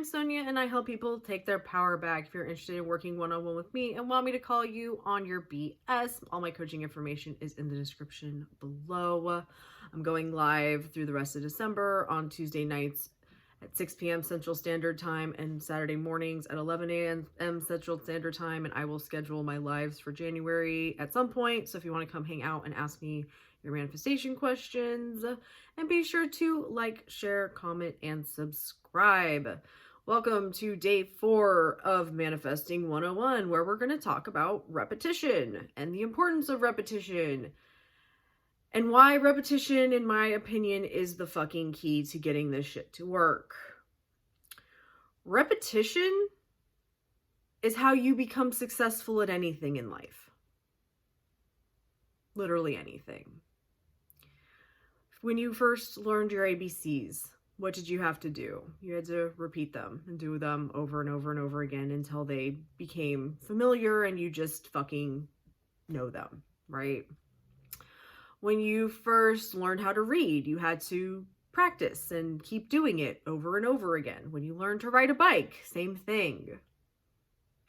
I'm Sonia and I help people take their power back. If you're interested in working one-on-one with me and want me to call you on your BS, all my coaching information is in the description below. I'm going live through the rest of December on Tuesday nights at 6 p.m. Central Standard Time and Saturday mornings at 11 a.m. Central Standard Time. And I will schedule my lives for January at some point. So if you want to come hang out and ask me your manifestation questions, and be sure to like, share, comment, and subscribe. Welcome to day 4 of Manifesting 101, where we're going to talk about repetition and the importance of repetition and why repetition, in my opinion, is the fucking key to getting this shit to work. Repetition is how you become successful at anything in life. Literally anything. When you first learned your ABCs, what did you have to do? You had to repeat them and do them over and over and over again until they became familiar and you just fucking know them, right? When you first learned how to read, you had to practice and keep doing it over and over again. When you learned to ride a bike, same thing.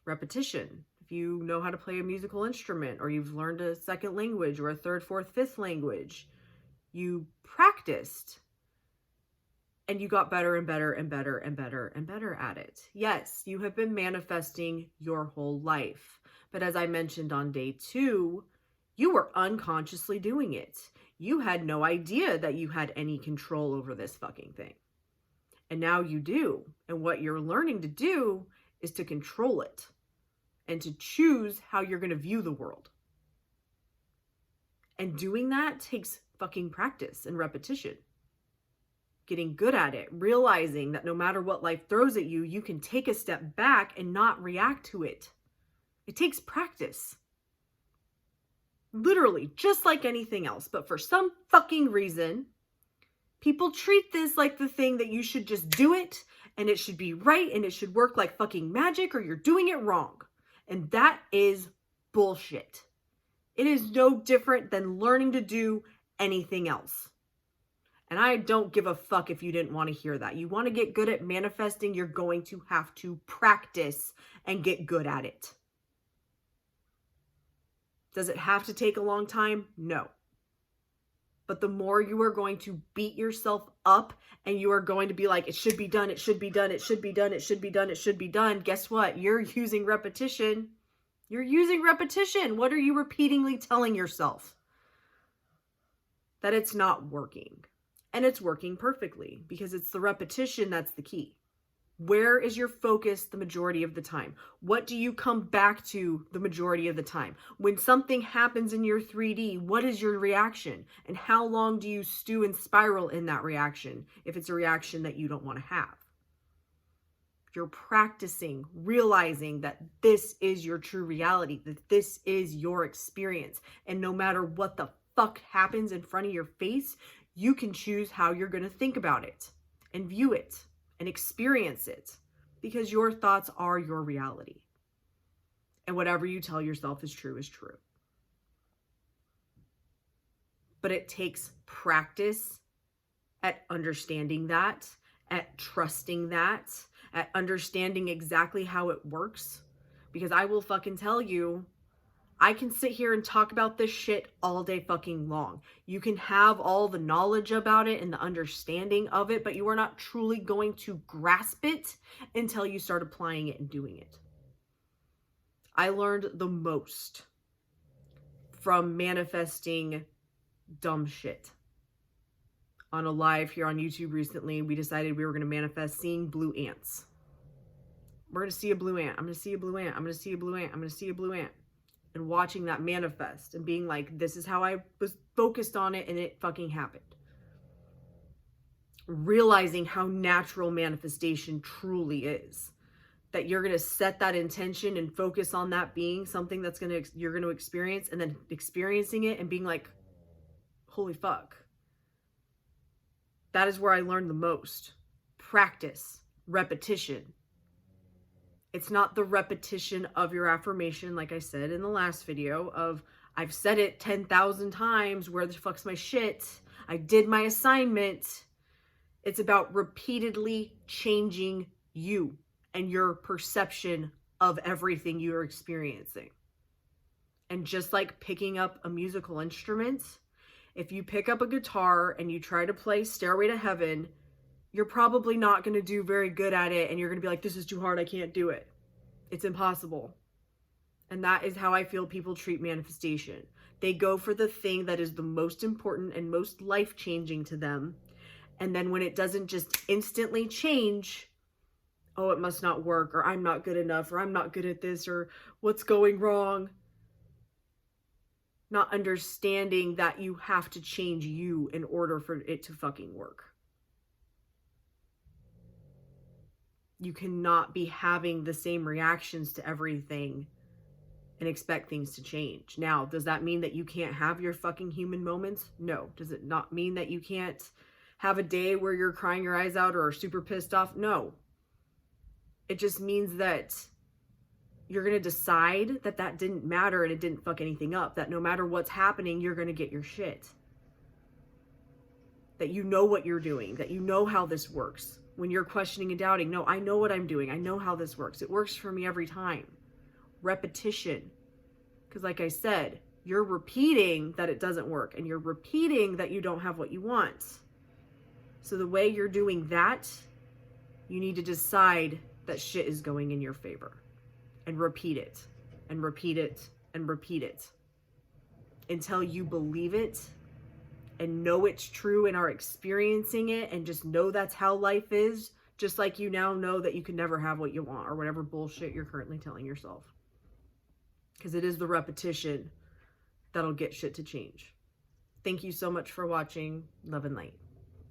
Repetition. If you know how to play a musical instrument, or you've learned a second language or a third, fourth, fifth language, you practiced and you got better and better and better and better and better at it. Yes, you have been manifesting your whole life. But as I mentioned on day 2, you were unconsciously doing it. You had no idea that you had any control over this fucking thing. And now you do. And what you're learning to do is to control it and to choose how you're going to view the world. And doing that takes fucking practice and repetition. Getting good at it, realizing that no matter what life throws at you, you can take a step back and not react to it. It takes practice. Literally, just like anything else. But for some fucking reason, people treat this like the thing that you should just do it, and it should be right, and it should work like fucking magic, or you're doing it wrong. And that is bullshit. It is no different than learning to do anything else. And I don't give a fuck if you didn't want to hear that. You want to get good at manifesting, you're going to have to practice and get good at it. Does it have to take a long time? No. But the more you are going to beat yourself up and you are going to be like, it should be done, it should be done, it should be done, it should be done, it should be done. Guess what? You're using repetition. You're using repetition. What are you repeatedly telling yourself? That it's not working. And it's working perfectly because it's the repetition that's the key. Where is your focus the majority of the time? What do you come back to the majority of the time? When something happens in your 3D, what is your reaction? And how long do you stew and spiral in that reaction if it's a reaction that you don't want to have? You're practicing, realizing that this is your true reality, that this is your experience. And no matter what the fuck happens in front of your face, you can choose how you're going to think about it and view it and experience it, because your thoughts are your reality. And whatever you tell yourself is true is true. But it takes practice at understanding that, at trusting that, at understanding exactly how it works. Because I will fucking tell you, I can sit here and talk about this shit all day fucking long. You can have all the knowledge about it and the understanding of it, but you are not truly going to grasp it until you start applying it and doing it. I learned the most from manifesting dumb shit. On a live here on YouTube recently, we decided we were going to manifest seeing blue ants. We're going to see a blue ant. I'm going to see a blue ant. I'm going to see a blue ant. I'm going to see a blue ant. And watching that manifest and being like, this is how I was focused on it, and it fucking happened. Realizing how natural manifestation truly is. That you're going to set that intention and focus on that being something that's you're going to experience, and then experiencing it and being like, holy fuck. That is where I learned the most. Practice, repetition. It's not the repetition of your affirmation, like I said in the last video, of I've said it 10,000 times, where the fuck's my shit? I did my assignment. It's about repeatedly changing You and your perception of everything you're experiencing. And just like picking up a musical instrument, if you pick up a guitar and you try to play Stairway to Heaven, you're probably not going to do very good at it, and you're going to be like, this is too hard, I can't do it. It's impossible. And that is how I feel people treat manifestation. They go for the thing that is the most important and most life-changing to them. And then when it doesn't just instantly change, oh, it must not work, or I'm not good enough, or I'm not good at this, or what's going wrong. Not understanding that you have to change you in order for it to fucking work. You cannot be having the same reactions to everything and expect things to change. Now, does that mean that you can't have your fucking human moments? No. Does it not mean that you can't have a day where you're crying your eyes out or are super pissed off? No. It just means that you're going to decide that that didn't matter and it didn't fuck anything up. That no matter what's happening, you're going to get your shit. That you know what you're doing. That you know how this works. When you're questioning and doubting, no, I know what I'm doing. I know how this works. It works for me every time. Repetition. Because like I said, you're repeating that it doesn't work. And you're repeating that you don't have what you want. So the way you're doing that, you need to decide that shit is going in your favor. And repeat it. And repeat it. And repeat it. Until you believe it. And know it's true and are experiencing it. And just know that's how life is. Just like you now know that you can never have what you want. Or whatever bullshit you're currently telling yourself. Because it is the repetition that'll get shit to change. Thank you so much for watching. Love and light.